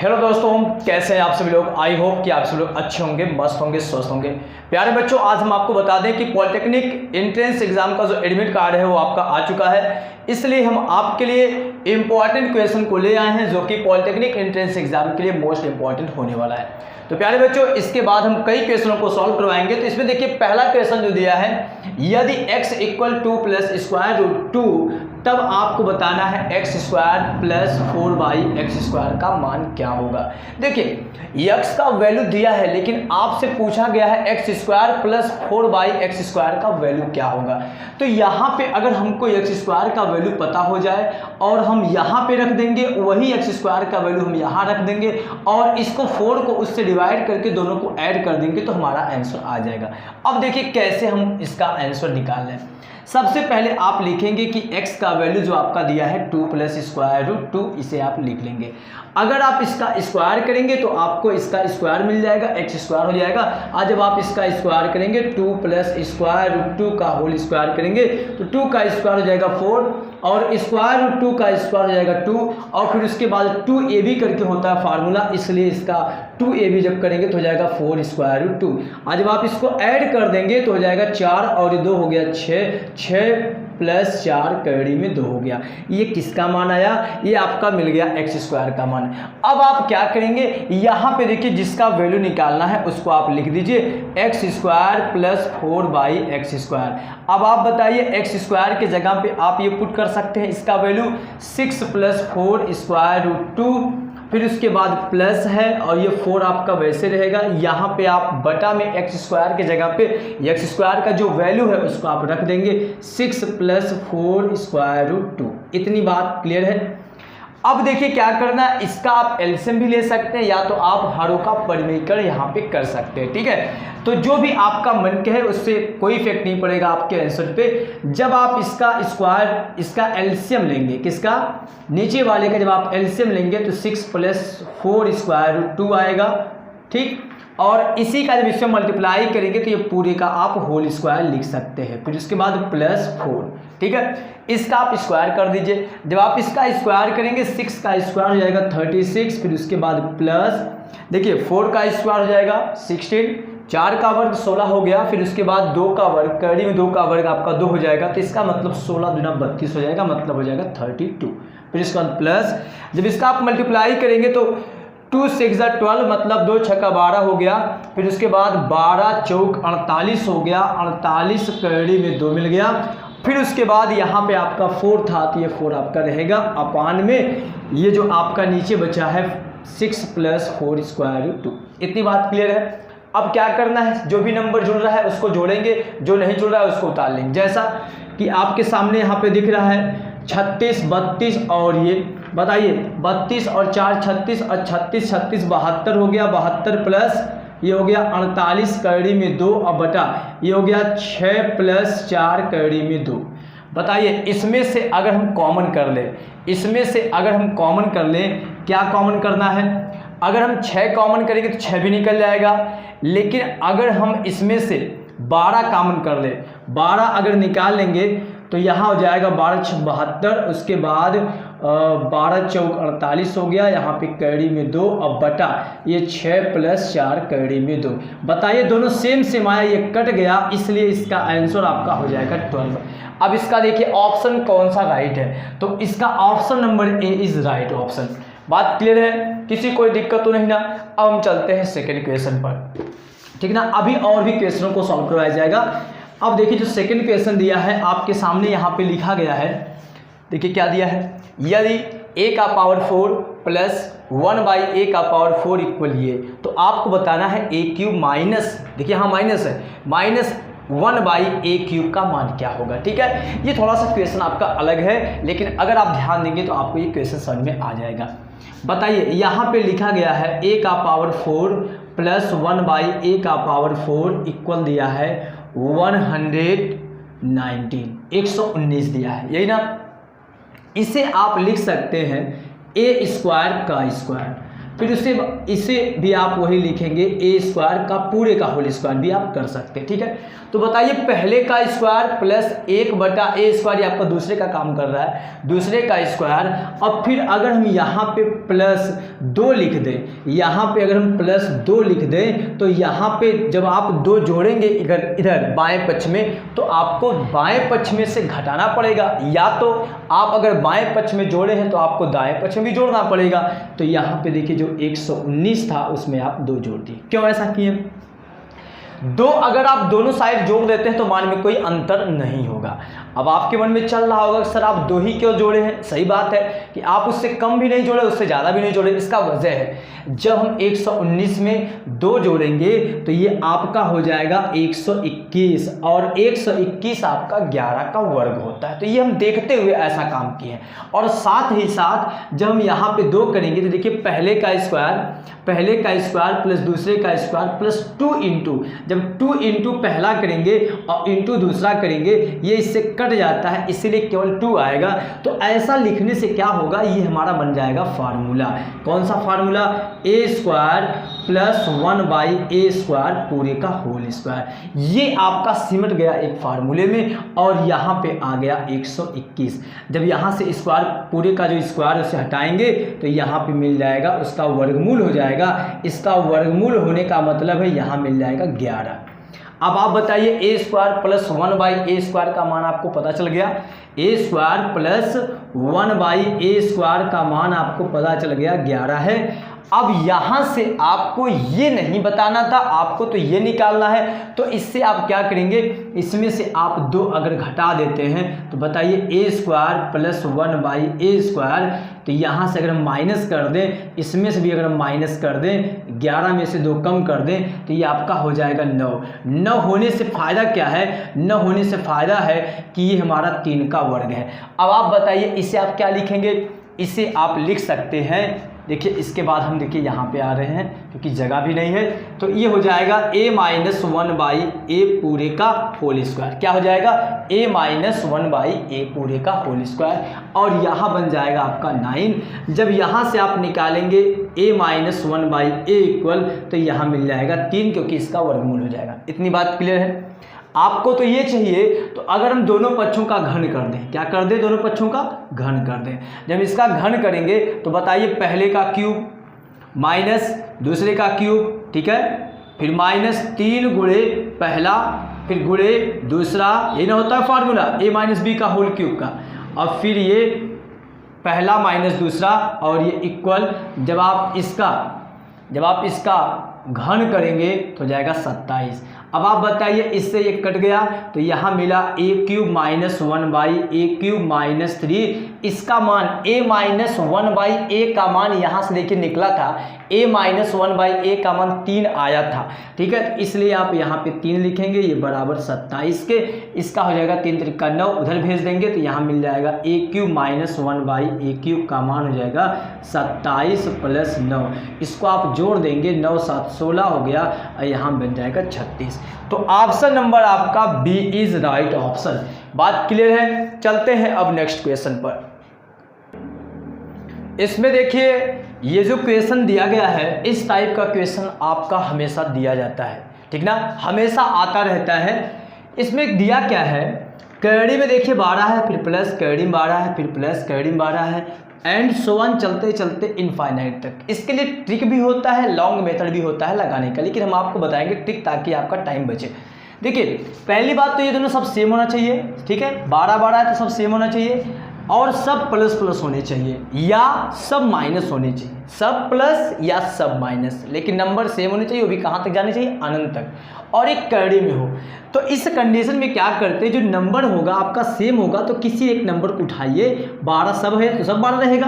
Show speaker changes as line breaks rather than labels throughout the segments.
Hello दोस्तों, कैसे हैं आप सभी लोग। आई होप कि आप सभी लोग अच्छे होंगे, मस्त होंगे, स्वस्थ होंगे। प्यारे बच्चों, आज हम आपको बता दें कि पॉलिटेक्निक एंट्रेंस एग्जाम का जो एडमिट कार्ड है वो आपका आ चुका है। इसलिए हम आपके लिए इंपॉर्टेंट क्वेश्चन को ले आए हैं जो कि पॉलिटेक्निक एंट्रेंस एग्जाम के लिए मोस्ट इंपॉर्टेंट होने वाला है। तो प्यारे बच्चों, इसके बाद हम कई क्वेश्चनों को सॉल्व करवाएंगे। तो इसमें देखिए, पहला क्वेश्चन जो दिया है, यदि x = 2 + स्क्वायर रूट 2, तब आपको बताना है x² + 4/x² का मान क्या होगा। देखिए, x का वैल्यू दिया है, लेकिन आपसे पूछा गया है x² + 4/x² का वैल्यू क्या होगा। तो यहाँ पे अगर हमको x² का वैल्यू पता हो जाए और हम यहाँ पे रख देंगे, वही x² का वैल्यू हम यहाँ रख देंगे और इसको 4 को उससे डिवाइड करके दोनों को ऐड कर देंगे तो हमारा आंसर आ जाएगा। अब देखिए कैसे हम इसका आंसर निकाल लें। सबसे पहले आप लिखेंगे कि x का वैल्यू जो आपका दिया है 2 + स्क्वायर रूट 2, इसे आप लिख लेंगे। अगर आप इसका स्क्वायर करेंगे तो आपको इसका स्क्वायर मिल जाएगा, x² हो जाएगा। आज जब आप इसका स्क्वायर करेंगे 2 + स्क्वायर रूट 2 का होल स्क्वायर करेंगे तो 2 का स्क्वायर हो जाएगा 4 और स्क्वायर रूट 2 का स्क्वायर हो जाएगा 2 और फिर उसके बाद 2ab करके होता है फार्मूला, इसलिए इसका 2ab जब करेंगे तो हो जाएगा 4 स्क्वायर रूट 2। आज जब आप इसको ऐड कर देंगे तो हो जाएगा 4 और ये 2 हो गया 6 + 4 कड़ी में 2 हो गया। ये किसका मान आया? ये आपका मिल गया x² का मान। अब आप क्या करेंगे, यहाँ पे देखिए जिसका वैल्यू निकालना है उसको आप लिख दीजिए x² + 4/x²। अब आप बताइए x² के जगह पे आप ये पुट कर सकते हैं इसका वैल्यू 6 + 4 स्क्वायर रूट 2, फिर उसके बाद प्लस है और ये 4 आपका वैसे रहेगा। यहाँ पे आप बटा में x² के जगह पे x² का जो वैल्यू है उसको आप रख देंगे 6 + 4 स्क्वायर रूट 2। इतनी बात क्लियर है। अब देखिए क्या करना है, इसका आप एलसीएम भी ले सकते हैं या तो आप हरों का परिमेयकरण यहाँ पे कर सकते हैं। ठीक है, तो जो भी आपका मन के है उससे कोई इफेक्ट नहीं पड़ेगा आपके आंसर पे। जब आप इसका एलसीएम लेंगे, किसका? नीचे वाले का जब आप एलसीएम लेंगे तो 6 + 4 स्क्वायर रूट 2 आएगा। ठीक, और इसी का जब इससे मल्टीप्लाई करेंगे तो ये पूरे का आप होल स्क्वायर लिख सकते हैं, फिर उसके बाद +4। ठीक है, इसका आप स्क्वायर कर दीजिए। जब आप इसका स्क्वायर करेंगे 6 का स्क्वायर हो जाएगा 36, फिर उसके बाद प्लस देखिए 4 का स्क्वायर हो जाएगा 16, 4 का वर्ग 16 हो गया, फिर उसके बाद 2 का वर्ग, कड़ी में 2 का वर्ग आपका 2 हो जाएगा, तो इसका मतलब 16 दूना 32 हो जाएगा, मतलब हो जाएगा 32। फिर इसके बाद प्लस, जब इसका आप मल्टीप्लाई करेंगे तो 2 × 6 = 12, मतलब 2 × 6 = 12 हो गया, फिर उसके बाद 12 × 4 = 48 हो गया, 48 कड़ी में 2 मिल गया। फिर उसके बाद यहाँ पे आपका 4 था तो ये 4 आपका रहेगा अपान में ये जो आपका नीचे बचा है 6 + 4 स्क्वायर रूट 2। इतनी बात क्लियर है। अब क्या करना है, जो भी नंबर जुड़ रहा है उसको जोड़ेंगे, जो नहीं जुड़ रहा है उसको उतार लेंगे। जैसा कि आपके सामने यहाँ पे दिख रहा है 36, 32 और ये बताइए 32 और 4 36 और 36 36 72 हो गया, 72 प्लस ये हो गया 48 कड़ी में 2 और बटा ये हो गया 6 + 4 कड़ी में 2। बताइए इसमें से अगर हम कॉमन कर लें, क्या कॉमन करना है? अगर हम 6 कॉमन करेंगे तो 6 भी निकल जाएगा, लेकिन अगर हम इसमें से 12 कॉमन कर लें, 12 अगर निकाल लेंगे तो यहाँ हो जाएगा 12 × 6 = 72, उसके बाद 12 × 4 = 48 हो गया, यहाँ पे कड़ी में 2 और बटा ये 6 + 4 कड़ी में 2। बताइए दोनों सेम आया, ये कट गया, इसलिए इसका आंसर आपका हो जाएगा 12। अब इसका देखिए ऑप्शन कौन सा राइट है, तो इसका option number A is right option. बात क्लियर है, किसी कोई दिक्कत तो नहीं ना। अब हम चलते हैं सेकेंड क्वेश्चन पर। ठीक ना, अभी और भी क्वेश्चनों को सॉल्व करवाया जाएगा। अब देखिए जो सेकंड क्वेश्चन दिया है आपके सामने यहाँ पे लिखा गया है, देखिए क्या दिया है, यदि a⁴ + 1/a⁴ इक्वल ये, तो आपको बताना है a³ माइनस, देखिए यहाँ माइनस है, -1/a³ का मान क्या होगा। ठीक है, ये थोड़ा सा क्वेश्चन आपका अलग है, लेकिन अगर आप ध्यान देंगे तो आपको ये क्वेश्चन समझ में आ जाएगा। बताइए यहाँ पे लिखा गया है a⁴ + 1/a⁴ इक्वल दिया है 119 दिया है, यही ना। इसे आप लिख सकते हैं a² का स्क्वायर। फिर इसे भी आप वही लिखेंगे ए स्क्वायर का पूरे का होल स्क्वायर भी आप कर सकते हैं। ठीक है, तो बताइए पहले का स्क्वायर प्लस 1/a स्क्वायर, ये आपका दूसरे का काम कर रहा है, दूसरे का स्क्वायर। अब फिर अगर हम यहाँ पे +2 लिख दें, यहाँ पे अगर हम +2 लिख दें तो यहाँ पे जब आप 2 जोड़ेंगे इधर बाएं पक्ष में, तो आपको बाएं पक्ष में से घटाना पड़ेगा, या तो आप अगर बाएं पक्ष में जोड़े हैं तो आपको दाएं पक्ष में भी जोड़ना पड़ेगा। तो यहाँ पे देखिए जो 119 था उसमें आप 2 जोड़ दिए। क्यों ऐसा किए? 2 अगर आप दोनों साइड जोड़ देते हैं तो मान में कोई अंतर नहीं होगा। अब आपके मन में चल रहा होगा सर आप 2 ही क्यों जोड़े हैं? सही बात है कि आप उससे कम भी नहीं जोड़े, उससे ज़्यादा भी नहीं जोड़े। इसका वजह है जब हम 119 में 2 जोड़ेंगे तो ये आपका हो जाएगा 121, और 121 आपका 11 का वर्ग होता है। तो ये हम देखते हुए ऐसा काम किए हैं। और साथ ही साथ जब हम यहाँ पे 2 करेंगे तो देखिए पहले का स्क्वायर प्लस दूसरे का स्क्वायर प्लस 2 इंटू, जब 2 इंटू पहला करेंगे और इंटू दूसरा करेंगे ये इससे कट जाता है, इसीलिए केवल 2 आएगा। तो ऐसा लिखने से क्या होगा, ये हमारा बन जाएगा फार्मूला। कौन सा फार्मूला? ए स्क्वायर प्लस 1/a स्क्वायर पूरे का होल स्क्वायर। ये आपका सिमट गया एक फार्मूले में, और यहाँ पे आ गया 121। जब यहाँ से स्क्वायर पूरे का जो स्क्वायर उसे हटाएंगे तो यहाँ पे मिल जाएगा, उसका वर्गमूल हो जाएगा। इसका वर्गमूल होने का मतलब है यहाँ मिल जाएगा 11। अब आप बताइए ए स्क्वायर प्लस 1/a स्क्वायर का मान आपको पता चल गया। ए स्क्वायर प्लस 1/a स्क्वायर का मान आपको पता चल गया 11 है। अब यहाँ से आपको ये नहीं बताना था, आपको तो ये निकालना है। तो इससे आप क्या करेंगे, इसमें से आप 2 अगर घटा देते हैं तो बताइए ए स्क्वायर प्लस 1/a स्क्वायर, तो यहाँ से अगर हम माइनस कर दें, इसमें से भी अगर हम माइनस कर दें, 11 में से 2 कम कर दें तो ये आपका हो जाएगा 9। 9 होने से फ़ायदा क्या है? 9 होने से फ़ायदा है कि ये हमारा 3 का वर्ग है। अब आप बताइए इसे आप क्या लिखेंगे? इसे आप लिख सकते हैं, देखिए इसके बाद हम देखिए यहाँ पे आ रहे हैं क्योंकि जगह भी नहीं है, तो ये हो जाएगा a - 1/a पूरे का होल स्क्वायर। क्या हो जाएगा? a - 1/a पूरे का होल स्क्वायर, और यहाँ बन जाएगा आपका 9। जब यहाँ से आप निकालेंगे a - 1/a इक्वल, तो यहाँ मिल जाएगा 3, क्योंकि इसका वर्गमूल हो जाएगा। इतनी बात क्लियर है? आपको तो ये चाहिए, तो अगर हम दोनों पक्षों का घन कर दें, क्या कर दें? दोनों पक्षों का घन कर दें। जब इसका घन करेंगे तो बताइए पहले का क्यूब माइनस दूसरे का क्यूब, ठीक है, फिर -3 गुणे पहला फिर गुणे दूसरा, ये ना होता है फार्मूला a - b का होल क्यूब का, और फिर ये पहला माइनस दूसरा, और ये इक्वल। जब आप इसका घन करेंगे तो जाएगा 27। अब आप बताइए इससे ये कट गया तो यहाँ मिला a³ - 1/a³ - 3। इसका मान a - 1/a का मान यहाँ से देखिए निकला था, a - 1/a का मान 3 आया था, ठीक है। तो इसलिए आप यहाँ पे 3 लिखेंगे, ये बराबर 27 के, इसका हो जाएगा 3 × 3 = 9, उधर भेज देंगे तो यहाँ मिल जाएगा a³ - 1/a³ का मान हो जाएगा 27 + 9। इसको आप जोड़ देंगे, 9 × 7 = 16 हो गया, और यहाँ बन जाएगा 36। तो ऑप्शन नंबर आपका बी इज राइट ऑप्शन। बात क्लियर है? चलते हैं अब नेक्स्ट क्वेश्चन पर। इसमें देखिए ये जो क्वेश्चन दिया गया है, इस टाइप का क्वेश्चन आपका हमेशा दिया जाता है, ठीक ना, हमेशा आता रहता है। इसमें दिया क्या है, कैडी में देखिए 12 है, फिर प्लस कैडी में 12 है, फिर प्लस कैडी में 12 है, एंड सो ऑन चलते चलते इनफाइनाइट तक। इसके लिए ट्रिक भी होता है, लॉन्ग मेथड भी होता है लगाने का, लेकिन हम आपको बताएंगे ट्रिक ताकि आपका टाइम बचे। देखिए पहली बात तो ये दोनों सब सेम होना चाहिए, ठीक है, 12 है तो सब सेम होना चाहिए, और सब प्लस प्लस होने चाहिए या सब माइनस होने चाहिए, सब प्लस या सब माइनस, लेकिन नंबर सेम होने चाहिए। वो भी कहाँ तक जाने चाहिए? अनंत तक, और एक कैडी में हो। तो इस कंडीशन में क्या करते हैं, जो नंबर होगा आपका सेम होगा तो किसी एक नंबर को उठाइए, 12 सब है तो सब 12 रहेगा।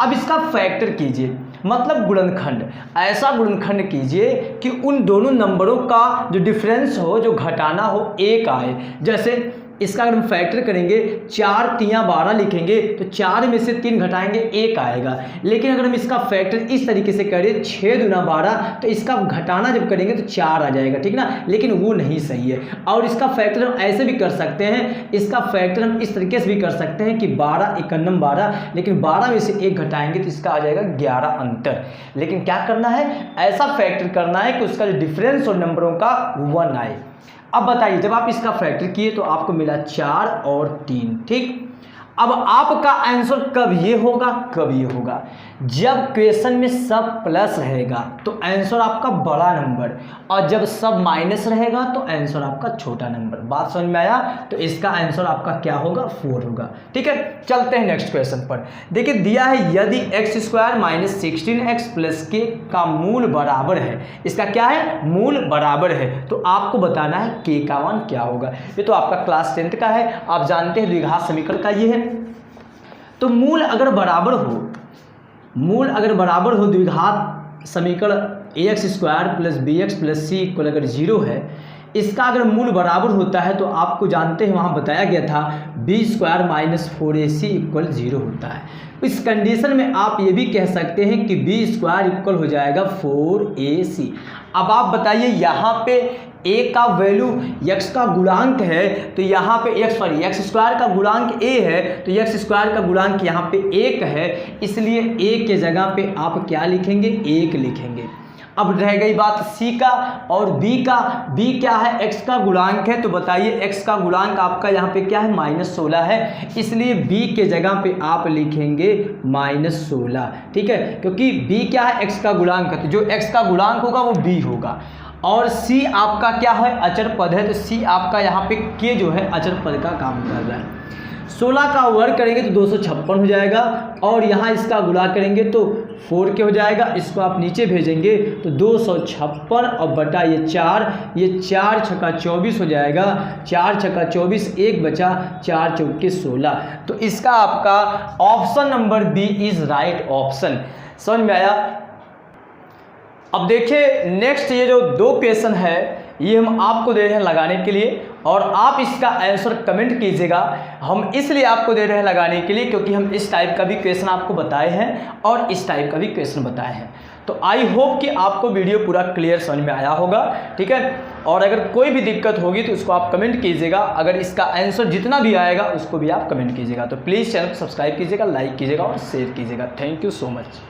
अब इसका फैक्टर कीजिए, मतलब गुणनखंड, ऐसा गुणनखंड कीजिए कि उन दोनों नंबरों का जो डिफरेंस हो, जो घटाना हो, 1 आए। जैसे इसका अगर हम फैक्टर करेंगे 4 3 12 लिखेंगे तो 4 में से 3 घटाएंगे 1 आएगा। लेकिन अगर हम इसका फैक्टर इस तरीके से करें 6 दूना 12 तो इसका घटाना जब करेंगे तो 4 आ जाएगा, ठीक ना, लेकिन वो नहीं सही है। और इसका फैक्टर हम ऐसे भी कर सकते हैं, इसका फैक्टर हम इस तरीके से भी कर सकते हैं कि 12 51 12, लेकिन 12 में से 1 घटाएंगे तो इसका आ जाएगा 11 अंतर। लेकिन क्या करना है, ऐसा फैक्टर करना है कि उसका जो डिफरेंस और नंबरों का 1 आए। अब बताइए जब आप इसका फैक्टर किए तो आपको मिला 4 और 3, ठीक। अब आपका आंसर कब ये होगा, कब ये होगा, जब क्वेश्चन में सब प्लस रहेगा तो आंसर आपका बड़ा नंबर, और जब सब माइनस रहेगा तो आंसर आपका छोटा नंबर। बात समझ में आया? तो इसका आंसर आपका क्या होगा, 4 होगा, ठीक है। चलते हैं नेक्स्ट क्वेश्चन पर। देखिए दिया है यदि x² minus 16x plus k का मूल बराबर है, इसका क्या है, मूल बराबर है, तो आपको बताना है k का मान क्या होगा। ये तो आपका क्लास 10th का है, आप जानते हैं द्विघात समीकरण का ये है। तो मूल अगर बराबर हो, मूल अगर बराबर हो द्विघात समीकरण ax² plus bx plus c equal अगर 0 है, इसका अगर मूल बराबर होता है तो आपको जानते हैं वहाँ बताया गया था b² माइनस 4ac इक्वल 0 होता है। इस कंडीशन में आप ये भी कह सकते हैं कि b² इक्वल हो जाएगा 4ac। अब आप बताइए यहाँ पे a का वैल्यू x का गुणांक है, तो यहाँ पे x² का गुणांक a है, तो x² का गुणांक यहाँ पे 1 है, इसलिए a के जगह पे आप क्या लिखेंगे, 1 लिखेंगे। अब रह गई बात c का और b का। b क्या है, x का गुणांक है, तो बताइए x का गुणांक आपका यहाँ पे क्या है, -16 है, इसलिए b के जगह पे आप लिखेंगे -16, ठीक है, क्योंकि b क्या है, x का गुणांक है, तो जो x का गुणांक होगा वो b होगा। और c आपका क्या है, अचर पद है, तो c आपका यहाँ पे k जो है अचर पद का काम कर रहा है। 16 का वर्ग करेंगे तो 256 हो जाएगा, और यहाँ इसका गुणा करेंगे तो 4 के हो जाएगा, इसको आप नीचे भेजेंगे तो 256 और बटा ये 4, ये 4 छक्का 24 हो जाएगा, 4 छक्का 24, 1 बचा, 4 चौके 16। तो इसका आपका option number B is right option. समझ में आया? अब देखिए नेक्स्ट ये जो 2 क्वेश्चन है ये हम आपको दे रहे हैं लगाने के लिए, और आप इसका आंसर कमेंट कीजिएगा। हम इसलिए आपको दे रहे हैं लगाने के लिए क्योंकि हम इस टाइप का भी क्वेश्चन आपको बताए हैं और इस टाइप का भी क्वेश्चन बताए हैं। तो आई होप कि आपको वीडियो पूरा क्लियर समझ में आया होगा, ठीक है। और अगर कोई भी दिक्कत होगी तो उसको आप कमेंट कीजिएगा, अगर इसका आंसर जितना भी आएगा उसको भी आप कमेंट कीजिएगा। तो प्लीज़ चैनल को सब्सक्राइब कीजिएगा, लाइक कीजिएगा और शेयर कीजिएगा। Thank you so much.